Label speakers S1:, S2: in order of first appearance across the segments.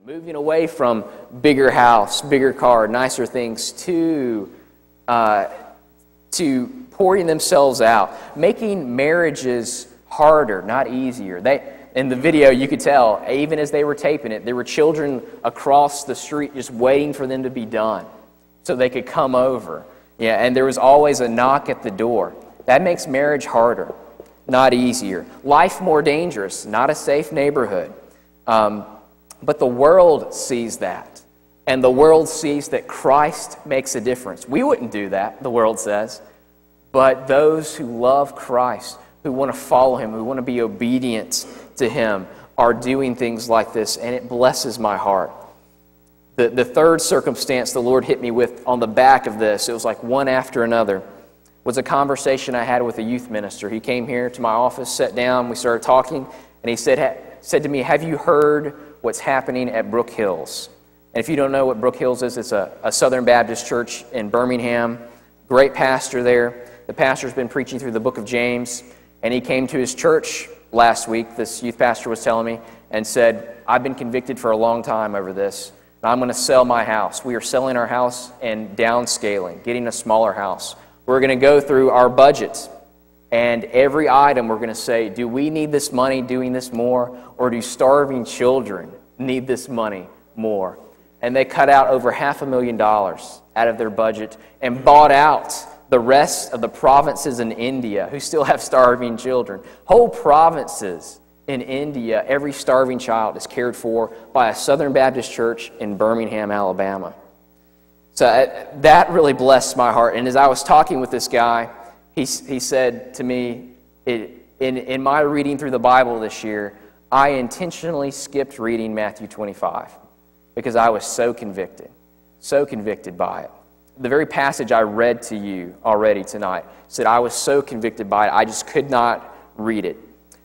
S1: moving away from bigger house, bigger car, nicer things to pouring themselves out, making marriages harder, not easier. In the video, you could tell, even as they were taping it, there were children across the street just waiting for them to be done so they could come over. Yeah, and there was always a knock at the door. That makes marriage harder, not easier. Life more dangerous, not a safe neighborhood. But the world sees that. And the world sees that Christ makes a difference. We wouldn't do that, the world says. But those who love Christ, who want to follow Him, who want to be obedient to Him, are doing things like this, and it blesses my heart. The third circumstance the Lord hit me with on the back of this, it was like one after another, was a conversation I had with a youth minister. He came here to my office, sat down, we started talking, and he said to me, "Have you heard what's happening at Brook Hills?" And if you don't know what Brook Hills is, it's a Southern Baptist church in Birmingham. Great pastor there. The pastor's been preaching through the book of James, and he came to his church last week, this youth pastor was telling me, and said, "I've been convicted for a long time over this. I'm going to sell my house. We are selling our house and downscaling, getting a smaller house. We're going to go through our budget, and every item we're going to say, do we need this money doing this more, or do starving children need this money more?" And they cut out over $500,000 out of their budget and bought out the rest of the provinces in India who still have starving children. Whole provinces in India, every starving child is cared for by a Southern Baptist church in Birmingham, Alabama. So that really blessed my heart. And as I was talking with this guy, he said to me, in my reading through the Bible this year, I intentionally skipped reading Matthew 25 because I was so convicted by it. The very passage I read to you already tonight said I was so convicted by it, I just could not read it.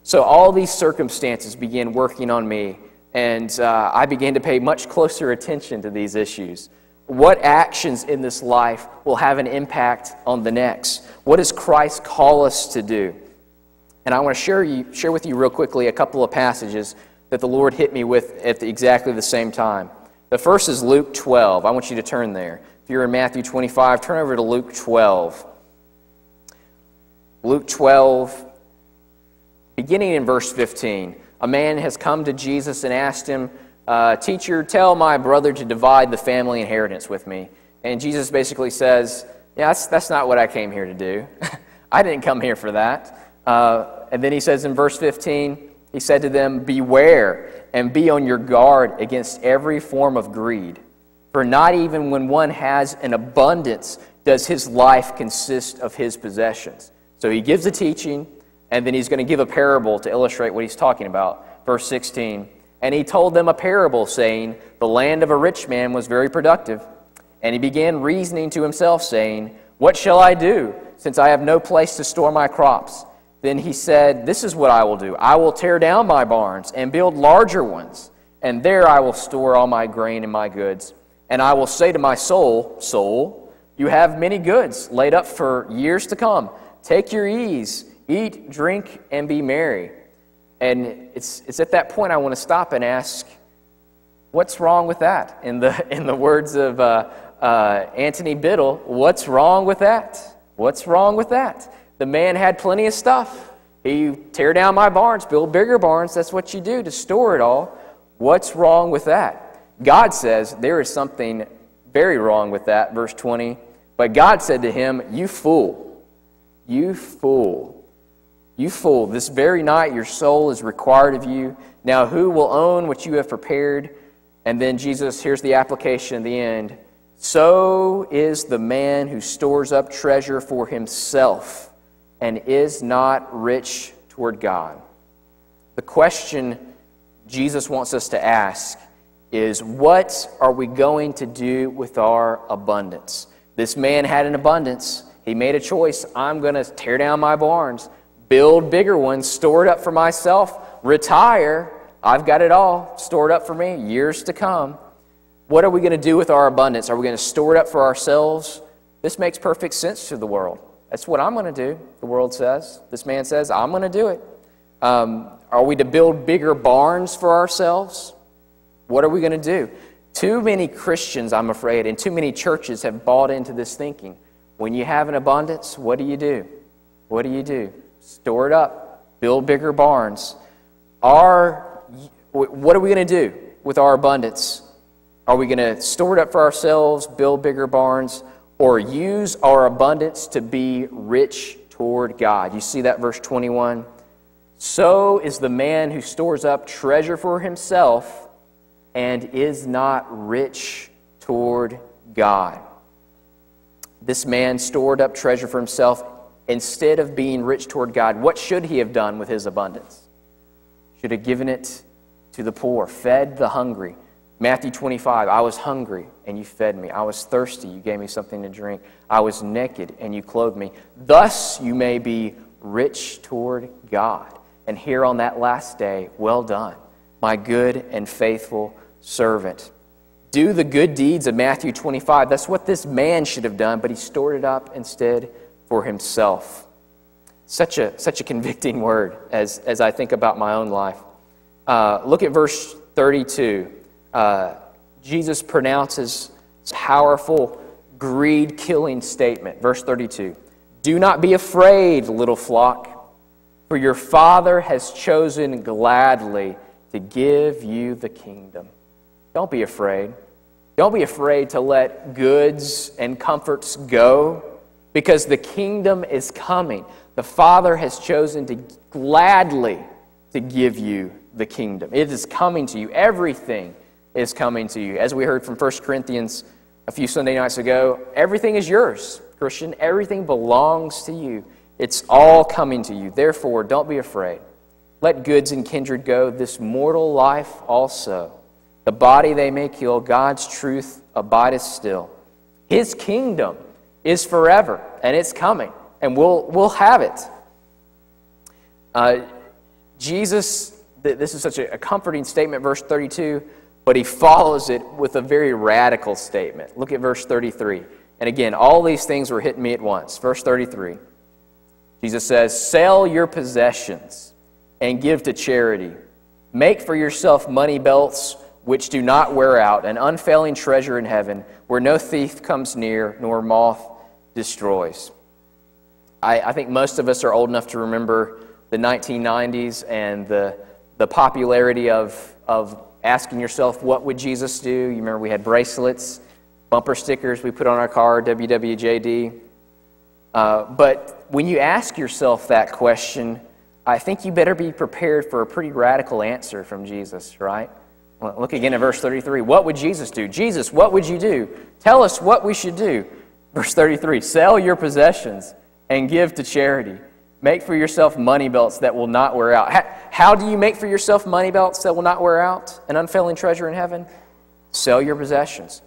S1: So all these circumstances began working on me, and I began to pay much closer attention to these issues. What actions in this life will have an impact on the next? What does Christ call us to do? And I want to share with you real quickly a couple of passages that the Lord hit me with at exactly the same time. The first is Luke 12. I want you to turn there. If you're in Matthew 25, turn over to Luke 12. Luke 12, beginning in verse 15. A man has come to Jesus and asked him, "Teacher, tell my brother to divide the family inheritance with me." And Jesus basically says, "Yeah, that's not what I came here to do. I didn't come here for that." And then he says in verse 15, he said to them, "Beware and be on your guard against every form of greed. For not even when one has an abundance does his life consist of his possessions." So he gives a teaching, and then he's going to give a parable to illustrate what he's talking about. Verse 16, "And he told them a parable, saying, The land of a rich man was very productive. And he began reasoning to himself, saying, What shall I do, since I have no place to store my crops? Then he said, This is what I will do. I will tear down my barns and build larger ones, and there I will store all my grain and my goods. And I will say to my soul, Soul, you have many goods laid up for years to come. Take your ease, eat, drink, and be merry." And it's at that point I want to stop and ask, what's wrong with that? In the words of Anthony Biddle, what's wrong with that? What's wrong with that? The man had plenty of stuff. He tear down my barns, build bigger barns. That's what you do to store it all. What's wrong with that? God says there is something very wrong with that. Verse 20, "But God said to him, You fool, you fool, you fool. This very night your soul is required of you. Now who will own what you have prepared?" And then Jesus, here's the application at the end. "So is the man who stores up treasure for himself and is not rich toward God." The question Jesus wants us to ask is, what are we going to do with our abundance? This man had an abundance. He made a choice. I'm going to tear down my barns, build bigger ones, store it up for myself, retire. I've got it all stored up for me, years to come. What are we going to do with our abundance? Are we going to store it up for ourselves? This makes perfect sense to the world. That's what I'm going to do, the world says. This man says, I'm going to do it. Are we to build bigger barns for ourselves? What are we going to do? Too many Christians, I'm afraid, and too many churches have bought into this thinking. When you have an abundance, what do you do? What do you do? Store it up. Build bigger barns. What are we going to do with our abundance? Are we going to store it up for ourselves, build bigger barns, or use our abundance to be rich toward God? You see that verse 21? So is the man who stores up treasure for himself and is not rich toward God. This man stored up treasure for himself instead of being rich toward God. What should he have done with his abundance? Should have given it to the poor, fed the hungry. Matthew 25, I was hungry and you fed me. I was thirsty, you gave me something to drink. I was naked and you clothed me. Thus you may be rich toward God. And here on that last day, well done, my good and faithful servant. Do the good deeds of Matthew 25. That's what this man should have done, but he stored it up instead for himself. Such a convicting word as I think about my own life. Look at verse 32. Jesus pronounces this powerful, greed-killing statement. Verse 32. Do not be afraid, little flock, for your Father has chosen gladly to give you the kingdom. Don't be afraid. Don't be afraid to let goods and comforts go, because the kingdom is coming. The Father has chosen to gladly to give you the kingdom. It is coming to you. Everything is coming to you. As we heard from 1 Corinthians a few Sunday nights ago, everything is yours, Christian. Everything belongs to you. It's all coming to you. Therefore, don't be afraid. Let goods and kindred go, this mortal life also. The body they may kill, God's truth abideth still. His kingdom is forever, and it's coming, and we'll have it. Jesus, this is such a comforting statement, verse 32, but he follows it with a very radical statement. Look at verse 33. And again, all these things were hitting me at once. Verse 33, Jesus says, sell your possessions and give to charity. Make for yourself money belts which do not wear out, an unfailing treasure in heaven, where no thief comes near, nor moth destroys. I think most of us are old enough to remember the 1990s and the popularity of asking yourself, what would Jesus do? You remember we had bracelets, bumper stickers we put on our car, WWJD. But when you ask yourself that question, I think you better be prepared for a pretty radical answer from Jesus, right? Well, look again at verse 33. What would Jesus do? Jesus, what would you do? Tell us what we should do. Verse 33, sell your possessions and give to charity. Make for yourself money belts that will not wear out. How do you make for yourself money belts that will not wear out? An unfailing treasure in heaven? Sell your possessions.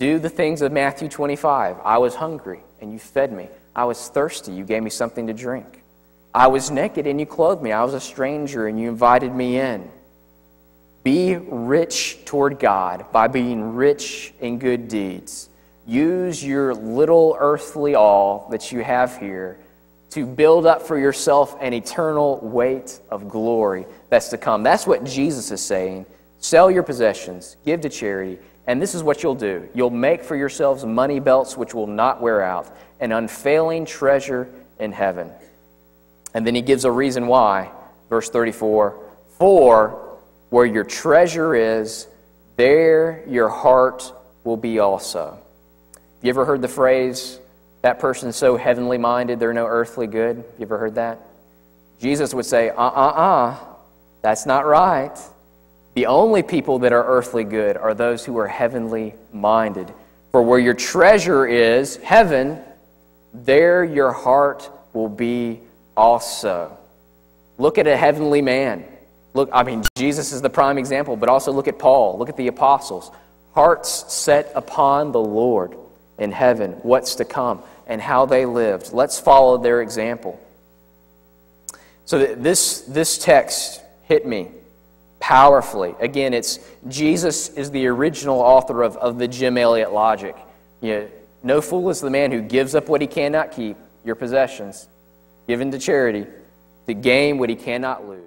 S1: Do the things of Matthew 25. I was hungry and you fed me. I was thirsty. You gave me something to drink. I was naked and you clothed me. I was a stranger and you invited me in. Be rich toward God by being rich in good deeds. Use your little earthly all that you have here to build up for yourself an eternal weight of glory that's to come. That's what Jesus is saying. Sell your possessions, give to charity, and this is what you'll do. You'll make for yourselves money belts which will not wear out, an unfailing treasure in heaven. And then he gives a reason why. Verse 34, for where your treasure is, there your heart will be also. Have you ever heard the phrase, that person's so heavenly minded, they're no earthly good? You ever heard that? Jesus would say, that's not right. The only people that are earthly good are those who are heavenly minded. For where your treasure is, heaven, there your heart will be also. Look at a heavenly man. Look, Jesus is the prime example, but also look at Paul. Look at the apostles. Hearts set upon the Lord in heaven, what's to come, and how they lived. Let's follow their example. So this text hit me powerfully. Again, it's Jesus is the original author of the Jim Elliot logic. No fool is the man who gives up what he cannot keep, your possessions, given to charity, to gain what he cannot lose.